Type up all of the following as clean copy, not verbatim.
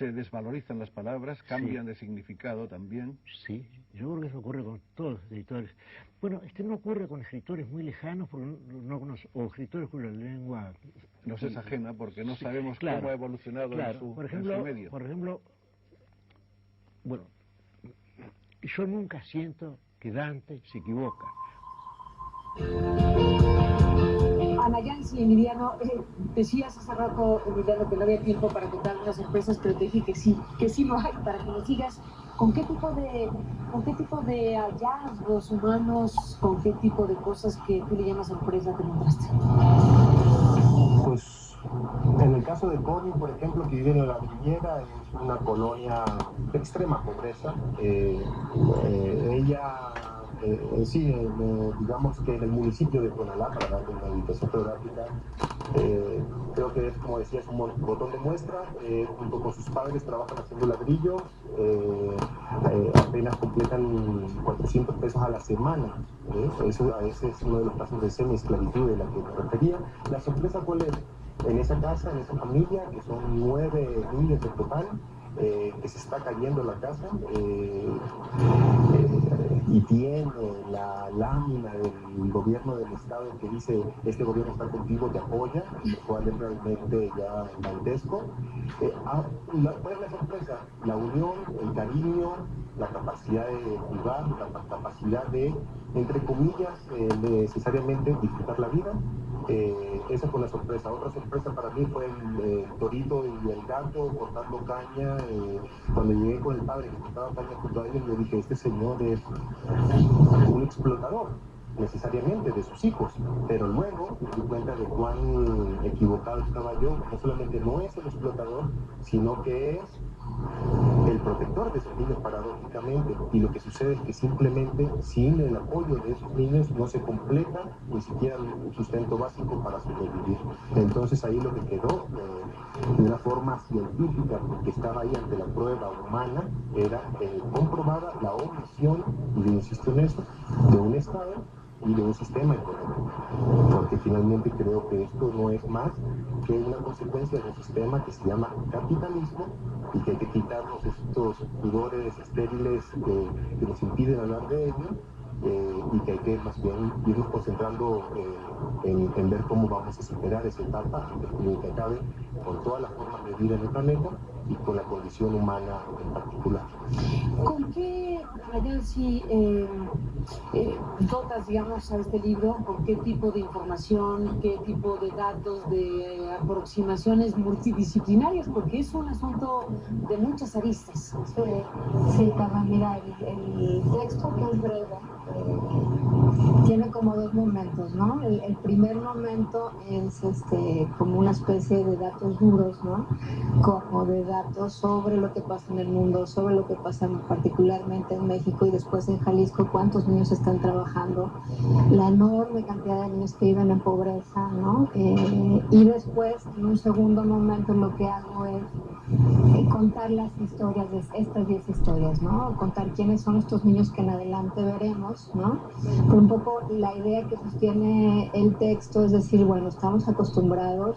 se desvalorizan las palabras, cambian de significado también. Sí, yo creo que eso ocurre con todos los editores. Bueno, no ocurre con escritores muy lejanos porque o escritores cuya lengua nos es ajena porque no sabemos cómo ha evolucionado en su medio. Por ejemplo, bueno, yo nunca siento que Dante se equivoca. Ana Yancy, Emiliano, decías hace rato, Emiliano, que no había tiempo para contar unas sorpresas, pero te dije que sí lo hay, para que nos digas con qué tipo de hallazgos humanos, con qué tipo de cosas que tú le llamas sorpresa te encontraste. Pues en el caso de Connie, por ejemplo, que vive en la Riviera, es una colonia de extrema pobreza. Ella, digamos que en el municipio de Tonalá, para darle una ubicación geográfica, creo que es, como decías, un botón de muestra. Junto con sus padres trabajan haciendo ladrillos, apenas completan 400 pesos a la semana. Ese es uno de los casos de semi-esclavitud de la que me refería. La sorpresa fue en esa casa, en esa familia, que son 9 niños en total, que se está cayendo la casa, y tiene la lámina del gobierno del estado que dice: este gobierno está contigo, te apoya, lo cual es realmente ya dantesco. ¿Cuál es la sorpresa? La unión, el cariño, la capacidad de jugar, la capacidad de, entre comillas, necesariamente disfrutar la vida. Esa fue la sorpresa. Otra sorpresa para mí fue el torito y el gato cortando caña. Cuando llegué con el padre que cortaba caña junto a ellos, le dije: este señor es un explotador, necesariamente, de sus hijos. Pero luego me di cuenta de cuán equivocado estaba yo. No solamente no es el explotador, sino que es el protector de esos niños, paradójicamente. Y lo que sucede es que simplemente sin el apoyo de esos niños no se completa ni siquiera un sustento básico para sobrevivir. Entonces ahí lo que quedó, de una forma científica, porque estaba ahí ante la prueba humana, era comprobada la omisión, y yo insisto en eso, de un Estado y de un sistema económico, porque finalmente creo que esto no es más que una consecuencia de un sistema que se llama capitalismo, y que hay que quitarnos estos pudores estériles que nos impiden hablar de ello, y que hay que más bien irnos concentrando en ver cómo vamos a superar esa etapa antes de que acabe con todas las formas de vida en el planeta y con la condición humana en particular. ¿Con qué, Yancy, dotas, digamos, a este libro? ¿Con qué tipo de información, qué tipo de datos, de aproximaciones multidisciplinarias? Porque es un asunto de muchas aristas. Sí, Carmen, mira, el texto, que es breve, tiene como dos momentos, ¿no? El primer momento es como una especie de datos duros, ¿no? Como de datos sobre lo que pasa en el mundo, sobre lo que pasa particularmente en México y después en Jalisco, cuántos niños están trabajando, la enorme cantidad de niños que viven en pobreza, ¿no? Y después, en un segundo momento, lo que hago es contar las historias de estas 10 historias, ¿no? Contar quiénes son estos niños que en adelante veremos, ¿no? Pero un poco la idea que sostiene el texto es decir, bueno, estamos acostumbrados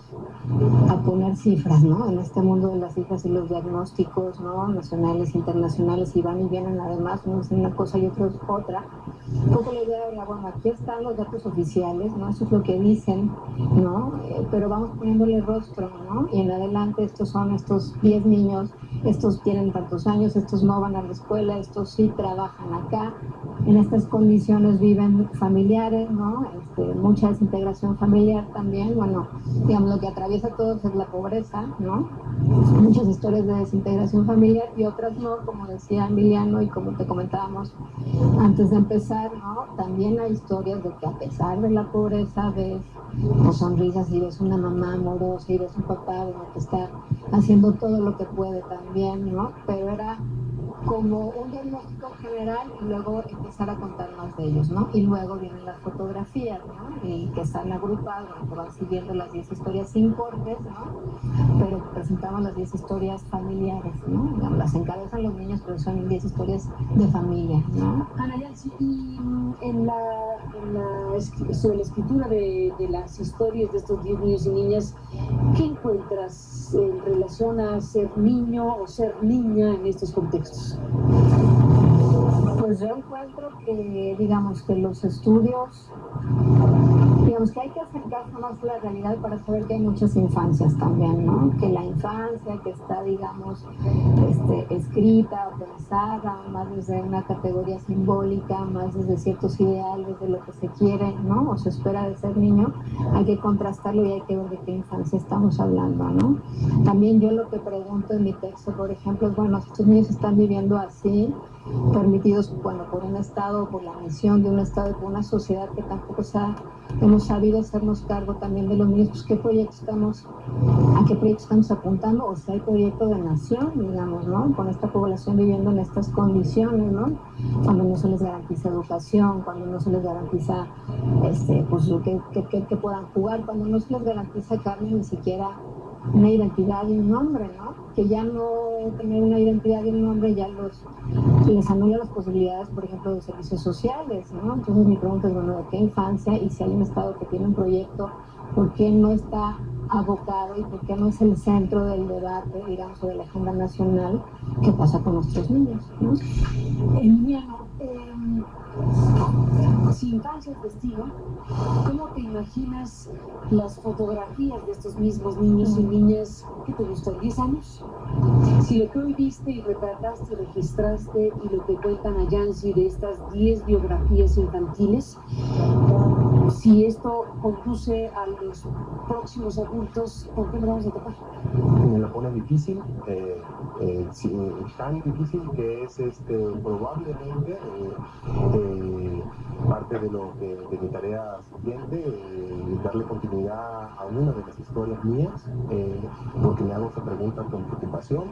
a poner cifras, ¿no? En este mundo de las cifras y los diagnósticos, ¿no? Nacionales, internacionales, y van y vienen además, uno es una cosa y otro es otra. Un poco la idea era, bueno, aquí están los datos oficiales, ¿no? Eso es lo que dicen, ¿no? Pero vamos poniéndole rostro, ¿no? Y en adelante estos son estos 10 niños, estos tienen tantos años, estos no van a la escuela, estos sí trabajan acá, en estas condiciones viven familiares, ¿no? Mucha desintegración familiar también, bueno, digamos, lo que atraviesa a todos es la pobreza, ¿no? Muchas historias de desintegración familiar y otras no, como decía Emiliano y como te comentábamos antes de empezar, ¿no? También hay historias de que a pesar de la pobreza ves sonrisas y ves una mamá amorosa y ves un papá, bueno, que está haciendo todo lo que puede también, ¿no? Pero era como un diagnóstico general y luego empezar a contar más de ellos, ¿no? Y luego vienen las fotografías, ¿no? Y que están agrupadas, que van siguiendo las 10 historias sin cortes, ¿no? Pero presentamos las 10 historias familiares, ¿no? Las encabezan los niños, pero son 10 historias de familia, ¿no? Ana Yancy, y sobre la escritura de las historias de estos 10 niños y niñas, ¿Qué encuentras en relación a ser niño o ser niña en estos contextos? Pues yo encuentro que, digamos, que los estudios, digamos que hay que acercarse más a la realidad para saber que hay muchas infancias también, ¿no? Que la infancia que está, digamos, escrita o pensada más desde una categoría simbólica, más desde ciertos ideales de lo que se quiere, ¿no? O se espera de ser niño, hay que contrastarlo y hay que ver de qué infancia estamos hablando, ¿no? También yo lo que pregunto en mi texto, por ejemplo, es, bueno, estos niños están viviendo así, permitidos, bueno, por un Estado, por la misión de un Estado y por una sociedad que tampoco hemos sabido hacernos cargo también de los niños, pues a qué proyectos estamos apuntando, o si hay proyecto de nación, digamos, ¿no? Con esta población viviendo en estas condiciones, ¿no? Cuando no se les garantiza educación, cuando no se les garantiza, pues, que puedan jugar, cuando no se les garantiza, Carmen, ni siquiera una identidad y un nombre, ¿no? Que ya no tener una identidad y un nombre ya les anula las posibilidades, por ejemplo, de servicios sociales, ¿no? Entonces mi pregunta es, bueno, ¿de qué infancia? Y si hay un Estado que tiene un proyecto, ¿por qué no está abocado y por qué no es el centro del debate, digamos, de la agenda nacional? ¿Qué pasa con nuestros niños, ¿no? Emiliano, si infancia es testigo, ¿cómo te imaginas las fotografías de estos mismos niños y niñas? ¿Qué te gustó? ¿10 años? Si lo que hoy viste y retrataste y registraste y lo que cuenta Nayansi de estas 10 biografías infantiles, si esto conduce a los próximos adultos, ¿con qué me vamos a topar? Me lo pone difícil, tan difícil que es probablemente parte de mi tarea siguiente, darle continuidad a una de las historias mías, porque me hago esa pregunta con preocupación,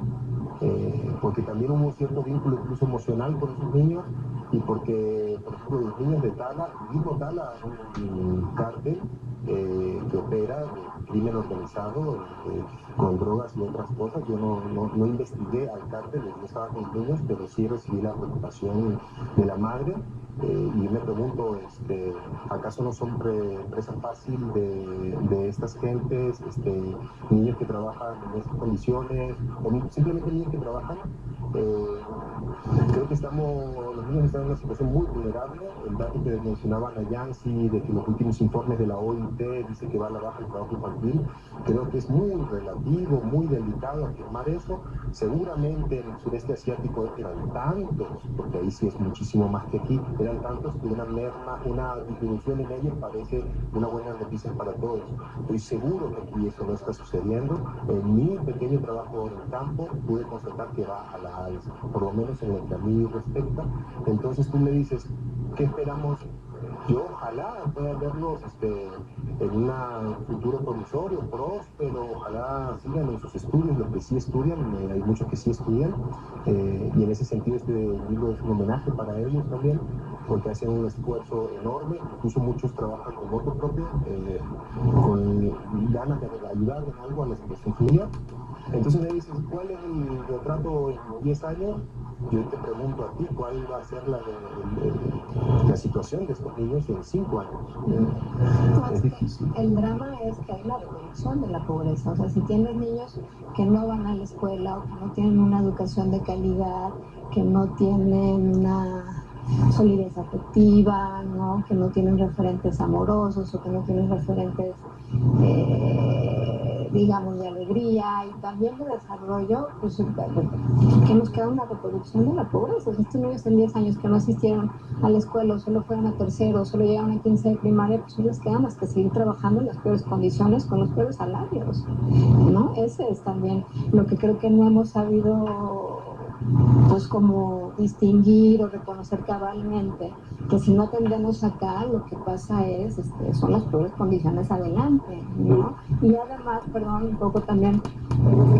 porque también hubo un cierto vínculo incluso emocional con esos niños, y porque, por ejemplo, los niños de Tala, el mismo Tala, un cártel que opera de crimen organizado con drogas y otras cosas. Yo no investigué al cártel, yo estaba con los niños, pero sí recibí la preocupación de la madre, y me pregunto, ¿acaso no son presa fácil de estas gentes, niños que trabajan en estas condiciones, o simplemente niños que trabajan? Creo que los niños están en una situación muy vulnerable. El dato que mencionaba Nayansi de que los últimos informes de la OIT dicen que va a la baja el trabajo infantil, creo que es muy relativo, muy delicado afirmar eso. Seguramente en el sureste asiático eran tantos, porque ahí sí es muchísimo más que aquí, eran tantos que una disminución en ellos parece una buena noticia para todos. Estoy seguro que aquí eso no está sucediendo. En mi pequeño trabajo en el campo pude constatar que va a la alza, por lo menos en lo que a mí respecta. Entonces tú me dices, ¿qué esperamos? Yo ojalá pueda verlos en un futuro promisorio, próspero, ojalá sigan en sus estudios, los que sí estudian, hay muchos que sí estudian, y en ese sentido este libro es un homenaje para ellos también, porque hacen un esfuerzo enorme, incluso muchos trabajan con voto propio, con ganas de ayudar en algo a la situación familiar. Entonces me dices, ¿cuál es el retrato en 10 años? Yo te pregunto a ti, ¿cuál va a ser la situación de estos niños en 5 años? Es difícil. El drama es que hay la reducción de la pobreza. O sea, si tienes niños que no van a la escuela o que no tienen una educación de calidad, que no tienen una solidez afectiva, ¿no? Que no tienen referentes amorosos o que no tienen referentes, digamos, de alegría y también de desarrollo, pues que nos queda una reproducción de la pobreza. O sea, estos niños en 10 años que no asistieron a la escuela o solo fueron a tercero, solo llegaron a 15 de primaria, pues no les queda más que seguir trabajando en las peores condiciones con los peores salarios, ¿no? Ese es también lo que creo que no hemos sabido, pues, como distinguir o reconocer cabalmente, que si no atendemos acá, lo que pasa es, son las peores condiciones adelante, ¿no? Y además, perdón, un poco también,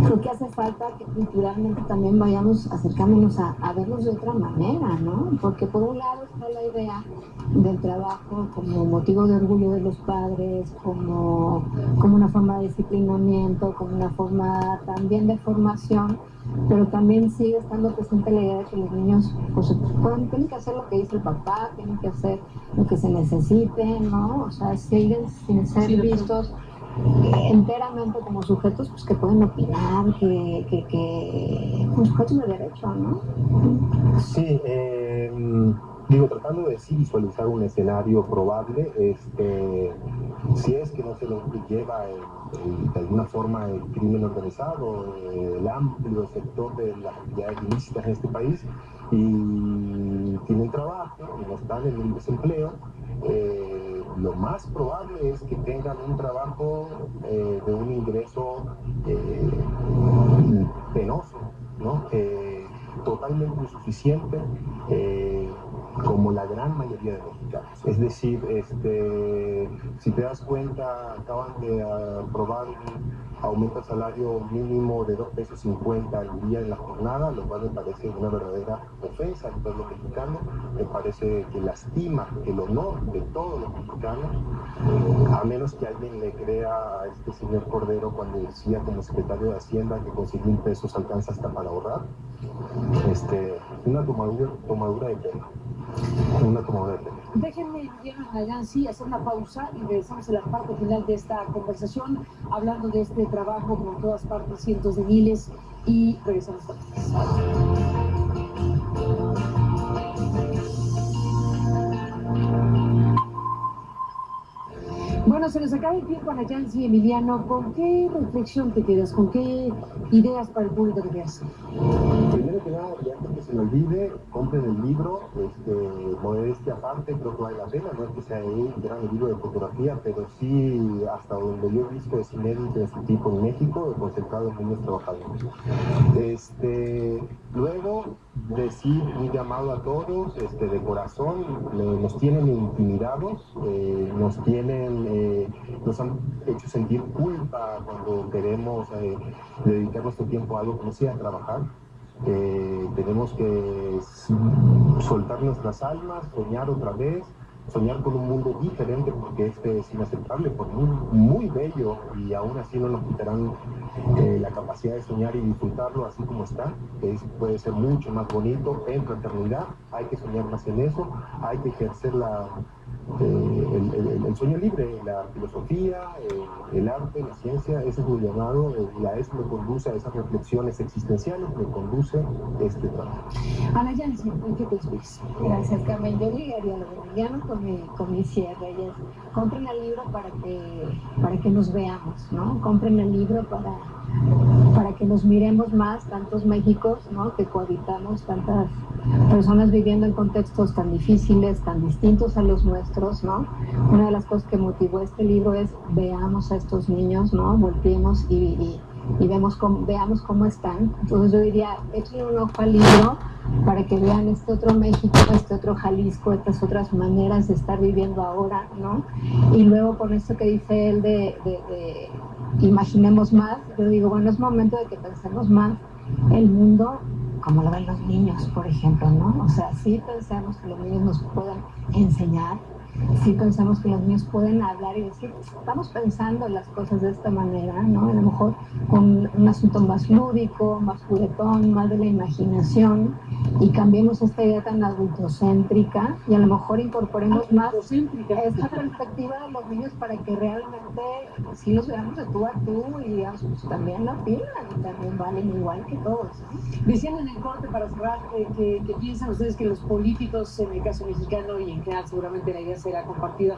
creo que hace falta que culturalmente también vayamos acercándonos a verlos de otra manera, ¿no? Porque por un lado está la idea del trabajo como motivo de orgullo de los padres, como una forma de disciplinamiento, como una forma también de formación, pero también sigue estando presente la idea de que los niños, pues, tienen que hacer lo que dice el papá, tienen que hacer lo que se necesite, ¿no? O sea, siguen sin ser vistos enteramente como sujetos pues, que pueden opinar, como sujetos de derecho, ¿no? Sí, digo, tratando de sí visualizar un escenario probable, si es que no se lo lleva de alguna forma el crimen organizado, el amplio sector de las actividades ilícitas en este país, y tienen trabajo y no están en el desempleo, lo más probable es que tengan un trabajo de un ingreso penoso, ¿no? Totalmente insuficiente, como la gran mayoría de mexicanos. Es decir, si te das cuenta, acaban de aprobar un aumento al salario mínimo de $2.50 al día en la jornada, lo cual me parece una verdadera ofensa al pueblo mexicano. Me parece que lastima el honor de todos los mexicanos, a menos que alguien le crea a este señor Cordero cuando decía como secretario de Hacienda que con 100,000 pesos alcanza hasta para ahorrar. Una tomadura de pelo. Una tomadura de pelo. Déjenme, Emiliano Anayantzi, hacer una pausa y regresamos a la parte final de esta conversación, hablando de este trabajo por todas partes, cientos de miles, y regresamos a Bueno, se nos acaba el tiempo, Anayantzi, Emiliano. ¿Con qué reflexión te quedas? ¿Con qué ideas para el público te quedas? Primero que nada, y antes que se me olvide, compren el libro, modestia aparte, creo que vale la pena. No es que sea un gran libro de fotografía, pero sí, hasta donde yo he visto, es inédito de su tipo en México, concentrado en niños trabajadores. Luego, decir un llamado a todos, de corazón, nos tienen intimidados, nos han hecho sentir culpa cuando queremos dedicar nuestro tiempo a algo que no sea trabajar. Tenemos que soltar nuestras almas, soñar otra vez, soñar con un mundo diferente, porque este es inaceptable, por muy bello, y aún así no nos quitarán la capacidad de soñar y disfrutarlo así como está, que puede ser mucho más bonito en fraternidad. Hay que soñar más en eso, hay que ejercer el sueño libre, la filosofía, el arte, la ciencia. Ese es un llamado, y a eso me conduce, a esas reflexiones existenciales, me conduce este trabajo. Anayantzi, ¿en qué te expliques? Gracias, Carmen. Yo llegaría a lo de Emiliano con mi cierre, y es, compren el libro para que nos veamos, ¿no? Compren el libro para que nos miremos más, tantos Méxicos, ¿no? Que cohabitamos, tantas personas viviendo en contextos tan difíciles, tan distintos a los nuestros, ¿no? Una de las cosas que motivó este libro es veamos a estos niños, ¿no? Volteemos y veamos cómo están. Entonces yo diría, échenle un ojo al libro para que vean este otro México, este otro Jalisco, estas otras maneras de estar viviendo ahora, ¿no? Y luego con esto que dice él de imaginemos más, yo digo, bueno, es momento de que pensemos más el mundo como lo ven los niños, por ejemplo, ¿no? O sea, sí pensamos que los niños nos puedan enseñar, sí pensamos que los niños pueden hablar y decir, estamos pensando las cosas de esta manera, ¿no? A lo mejor con un asunto más lúdico, más juguetón, más de la imaginación, y cambiemos esta idea tan adultocéntrica y a lo mejor incorporemos más esta perspectiva de los niños para que realmente sí los veamos de tú a tú y digamos, pues también opinan y también valen igual que todos, ¿no? Decían en el corte, para cerrar, que piensan ustedes que los políticos, en el caso mexicano y en general seguramente la idea será compartida,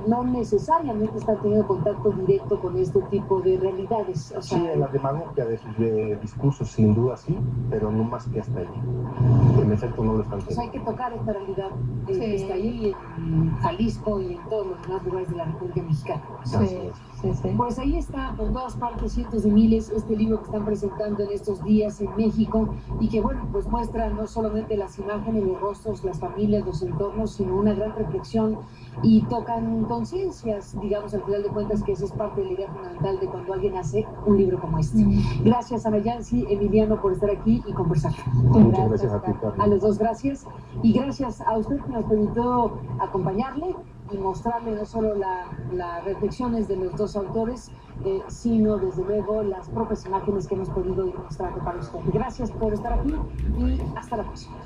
no necesariamente están teniendo contacto directo con este tipo de realidades. O sea, sí, en la demagogia de sus discursos sin duda sí, pero no más que hasta ahí. En efecto no lo están teniendo. Pues hay que tocar esta realidad que está ahí en Jalisco y en todos los demás lugares de la República Mexicana. Sí. Pues ahí está, por todas partes, cientos de miles, este libro que están presentando en estos días en México, y que, bueno, pues muestra no solamente las imágenes, los rostros, las familias, los entornos, sino una gran reflexión, y tocan conciencias, digamos, al final de cuentas, que esa es parte de la idea fundamental de cuando alguien hace un libro como este. Gracias, Anayantzi, Emiliano, por estar aquí y conversar. Muchas gracias a ti, Carmen. A los dos, gracias. Y gracias a usted que nos permitió acompañarle y mostrarle no solo las reflexiones de los dos autores, sino desde luego las propias imágenes que hemos podido ir mostrando para usted. Gracias por estar aquí y hasta la próxima.